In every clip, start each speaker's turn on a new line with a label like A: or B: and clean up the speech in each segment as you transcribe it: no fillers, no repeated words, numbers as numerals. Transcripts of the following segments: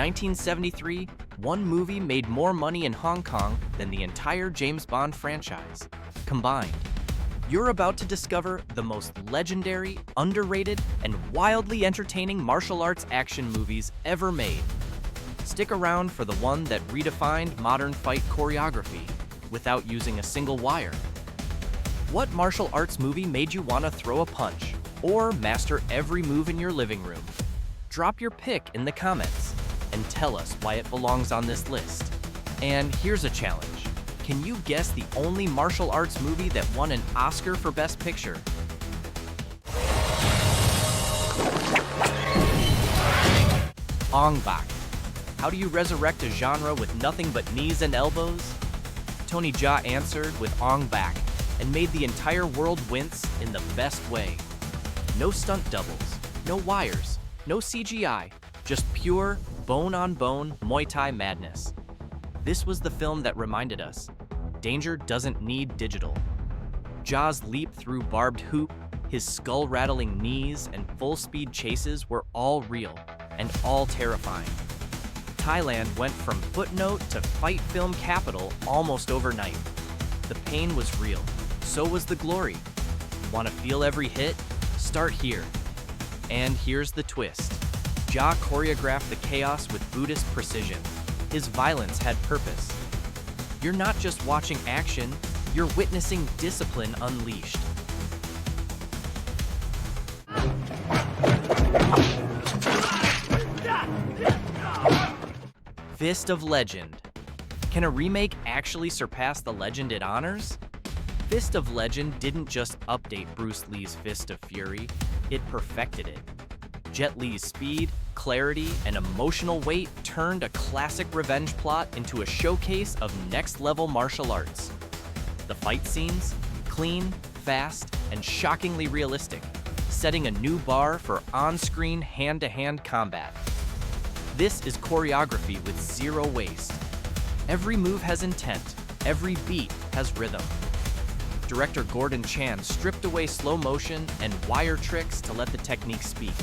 A: 1973, one movie made more money in Hong Kong than the entire James Bond franchise combined. You're about to discover the most legendary, underrated, and wildly entertaining martial arts action movies ever made. Stick around for the one that redefined modern fight choreography without using a single wire. What martial arts movie made you want to throw a punch or master every move in your living room? Drop your pick in the comments and tell us why it belongs on this list. And here's a challenge. Can you guess the only martial arts movie that won an Oscar for Best Picture? Ong-Bak. How do you resurrect a genre with nothing but knees and elbows? Tony Jaa answered with Ong-Bak and made the entire world wince in the best way. No stunt doubles, no wires, no CGI, just pure bone-on-bone Muay Thai madness. This was the film that reminded us, danger doesn't need digital. Jaa's leap through barbed hoop, his skull-rattling knees, and full-speed chases were all real and all terrifying. Thailand went from footnote to fight film capital almost overnight. The pain was real, so was the glory. Want to feel every hit? Start here. And here's the twist. Jaa choreographed the chaos with Buddhist precision. His violence had purpose. You're not just watching action, you're witnessing discipline unleashed. Fist of Legend. Can a remake actually surpass the legend it honors? Fist of Legend didn't just update Bruce Lee's Fist of Fury, it perfected it. Jet Li's speed, clarity, and emotional weight turned a classic revenge plot into a showcase of next-level martial arts. The fight scenes? Clean, fast, and shockingly realistic, setting a new bar for on-screen hand-to-hand combat. This is choreography with zero waste. Every move has intent, every beat has rhythm. Director Gordon Chan stripped away slow motion and wire tricks to let the technique speak.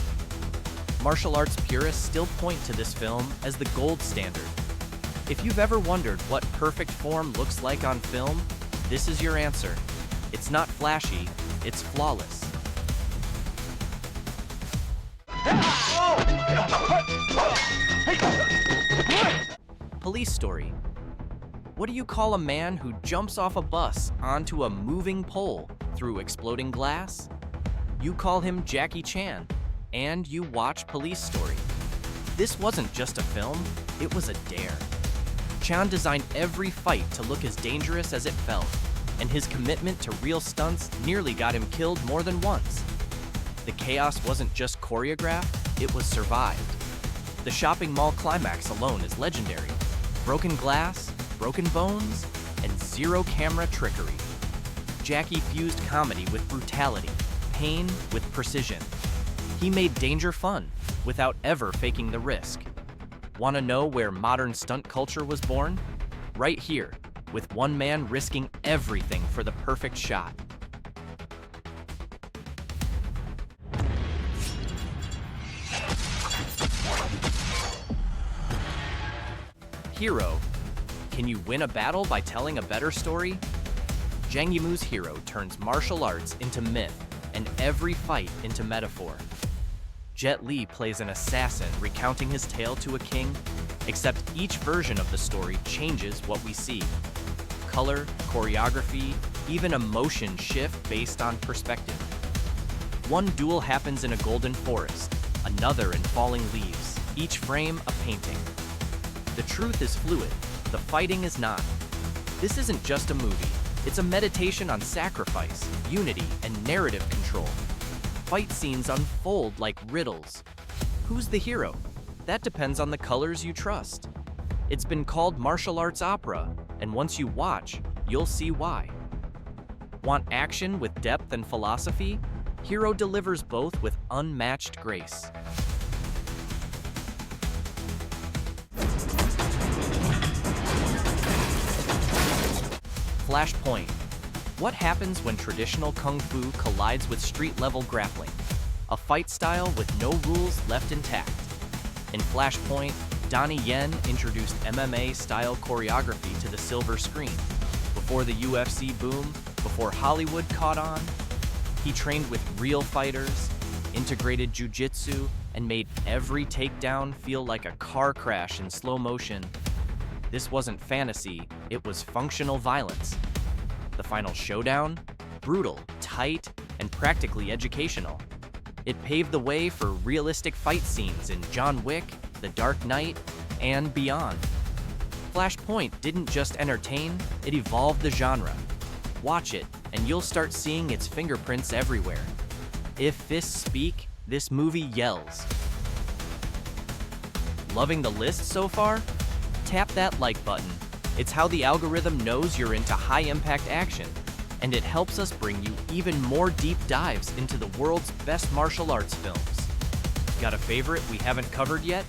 A: Martial arts purists still point to this film as the gold standard. If you've ever wondered what perfect form looks like on film, this is your answer. It's not flashy, it's flawless. Police Story. What do you call a man who jumps off a bus onto a moving pole through exploding glass? You call him Jackie Chan, and you watch Police Story. This wasn't just a film, it was a dare. Chan designed every fight to look as dangerous as it felt, and his commitment to real stunts nearly got him killed more than once. The chaos wasn't just choreographed, it was survived. The shopping mall climax alone is legendary. Broken glass, broken bones, and zero camera trickery. Jackie fused comedy with brutality, pain with precision. He made danger fun without ever faking the risk. Want to know where modern stunt culture was born? Right here, with one man risking everything for the perfect shot. Hero. Can you win a battle by telling a better story? Zhang Yimou's Hero turns martial arts into myth and every fight into metaphor. Jet Li plays an assassin recounting his tale to a king, except each version of the story changes what we see. Color, choreography, even emotion shift based on perspective. One duel happens in a golden forest, another in falling leaves, each frame a painting. The truth is fluid, the fighting is not. This isn't just a movie, it's a meditation on sacrifice, unity, and narrative control. Fight scenes unfold like riddles. Who's the hero? That depends on the colors you trust. It's been called martial arts opera, and once you watch, you'll see why. Want action with depth and philosophy? Hero delivers both with unmatched grace. Flashpoint. What happens when traditional kung fu collides with street-level grappling? A fight style with no rules left intact. In Flashpoint, Donnie Yen introduced MMA-style choreography to the silver screen. Before the UFC boom, before Hollywood caught on, he trained with real fighters, integrated jiu-jitsu, and made every takedown feel like a car crash in slow motion. This wasn't fantasy, it was functional violence. The final showdown? Brutal, tight, and practically educational. It paved the way for realistic fight scenes in John Wick, The Dark Knight, and beyond. Flashpoint didn't just entertain, it evolved the genre. Watch it, and you'll start seeing its fingerprints everywhere. If fists speak, this movie yells. Loving the list so far? Tap that like button. It's how the algorithm knows you're into high-impact action, and it helps us bring you even more deep dives into the world's best martial arts films. Got a favorite we haven't covered yet?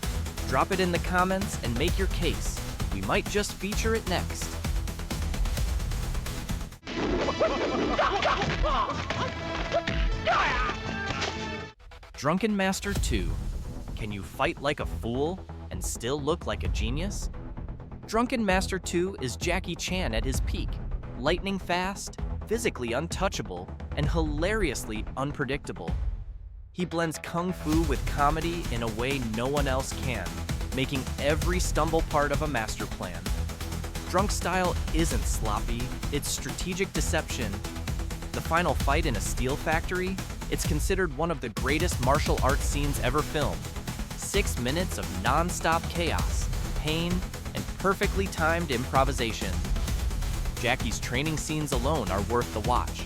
A: Drop it in the comments and make your case. We might just feature it next. Drunken Master II. Can you fight like a fool and still look like a genius? Drunken Master II is Jackie Chan at his peak. Lightning fast, physically untouchable, and hilariously unpredictable. He blends kung fu with comedy in a way no one else can, making every stumble part of a master plan. Drunk style isn't sloppy, it's strategic deception. The final fight in a steel factory? It's considered one of the greatest martial arts scenes ever filmed. 6 minutes of non-stop chaos, pain, and perfectly timed improvisation. Jackie's training scenes alone are worth the watch.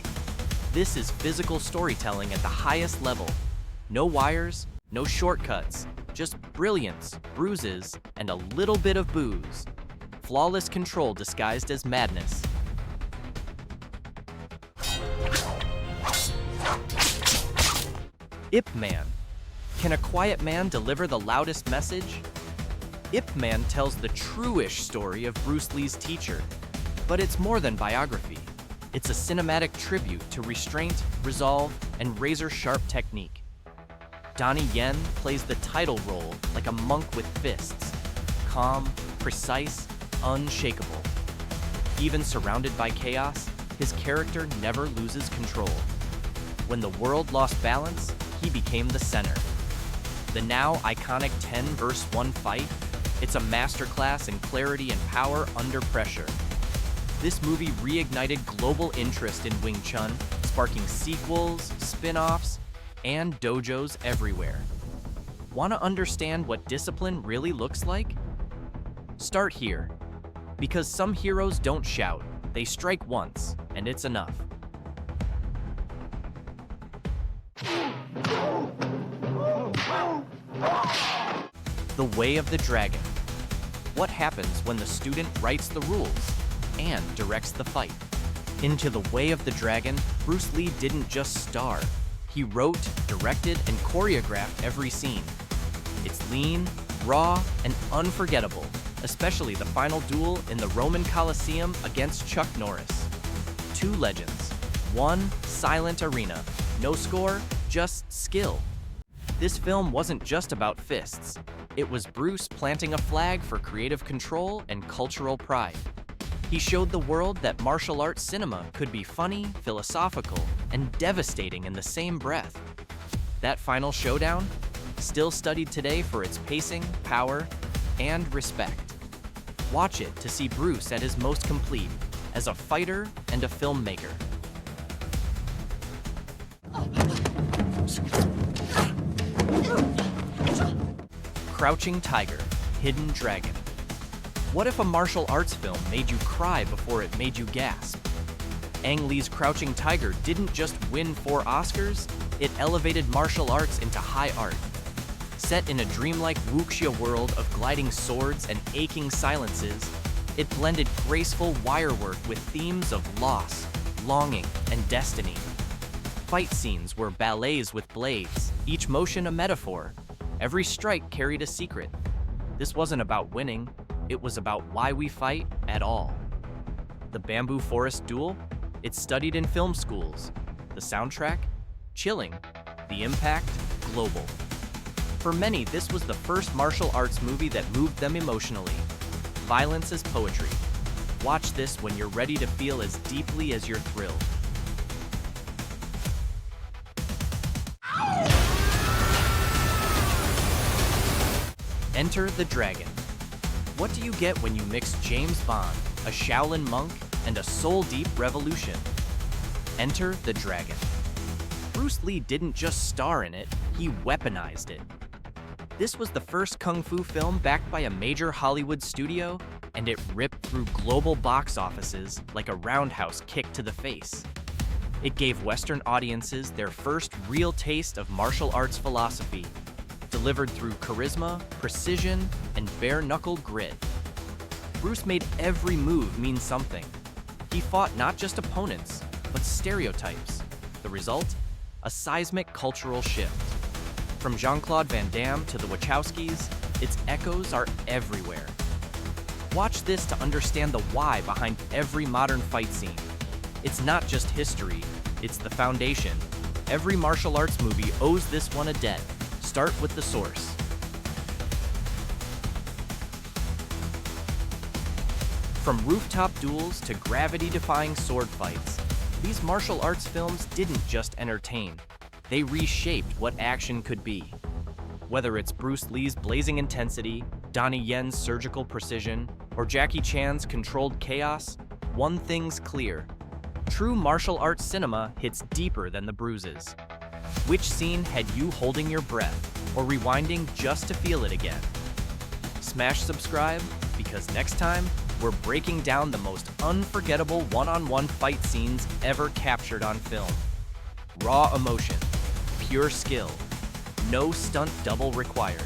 A: This is physical storytelling at the highest level. No wires, no shortcuts, just brilliance, bruises, and a little bit of booze. Flawless control disguised as madness. Ip Man. Can a quiet man deliver the loudest message? Ip Man tells the true-ish story of Bruce Lee's teacher, but it's more than biography. It's a cinematic tribute to restraint, resolve, and razor-sharp technique. Donnie Yen plays the title role like a monk with fists, calm, precise, unshakable. Even surrounded by chaos, his character never loses control. When the world lost balance, he became the center. The now iconic 10 vs. 1 fight, it's a masterclass in clarity and power under pressure. This movie reignited global interest in Wing Chun, sparking sequels, spin-offs, and dojos everywhere. Want to understand what discipline really looks like? Start here. Because some heroes don't shout, they strike once, and it's enough. The Way of the Dragon. What happens when the student writes the rules and directs the fight? Into The Way of the Dragon, Bruce Lee didn't just star. He wrote, directed, and choreographed every scene. It's lean, raw, and unforgettable, especially the final duel in the Roman Colosseum against Chuck Norris. Two legends, one silent arena, no score, just skill. This film wasn't just about fists. It was Bruce planting a flag for creative control and cultural pride. He showed the world that martial arts cinema could be funny, philosophical, and devastating in the same breath. That final showdown? Still studied today for its pacing, power, and respect. Watch it to see Bruce at his most complete, as a fighter and a filmmaker. Crouching Tiger, Hidden Dragon. What if a martial arts film made you cry before it made you gasp? Ang Lee's Crouching Tiger didn't just win 4 Oscars, it elevated martial arts into high art. Set in a dreamlike wuxia world of gliding swords and aching silences, it blended graceful wirework with themes of loss, longing, and destiny. Fight scenes were ballets with blades, each motion a metaphor. Every strike carried a secret. This wasn't about winning, it was about why we fight at all. The Bamboo Forest Duel? It's studied in film schools. The soundtrack? Chilling. The impact? Global. For many, this was the first martial arts movie that moved them emotionally. Violence is poetry. Watch this when you're ready to feel as deeply as you're thrilled. Enter the Dragon. What do you get when you mix James Bond, a Shaolin monk, and a soul-deep revolution? Enter the Dragon. Bruce Lee didn't just star in it, he weaponized it. This was the first kung fu film backed by a major Hollywood studio, and it ripped through global box offices like a roundhouse kick to the face. It gave Western audiences their first real taste of martial arts philosophy, delivered through charisma, precision, and bare-knuckle grit. Bruce made every move mean something. He fought not just opponents, but stereotypes. The result? A seismic cultural shift. From Jean-Claude Van Damme to the Wachowskis, its echoes are everywhere. Watch this to understand the why behind every modern fight scene. It's not just history, it's the foundation. Every martial arts movie owes this one a debt. Start with the source. From rooftop duels to gravity-defying sword fights, these martial arts films didn't just entertain. They reshaped what action could be. Whether it's Bruce Lee's blazing intensity, Donnie Yen's surgical precision, or Jackie Chan's controlled chaos, one thing's clear. True martial arts cinema hits deeper than the bruises. Which scene had you holding your breath or rewinding just to feel it again? Smash subscribe, because next time, we're breaking down the most unforgettable one-on-one fight scenes ever captured on film. Raw emotion, pure skill, no stunt double required.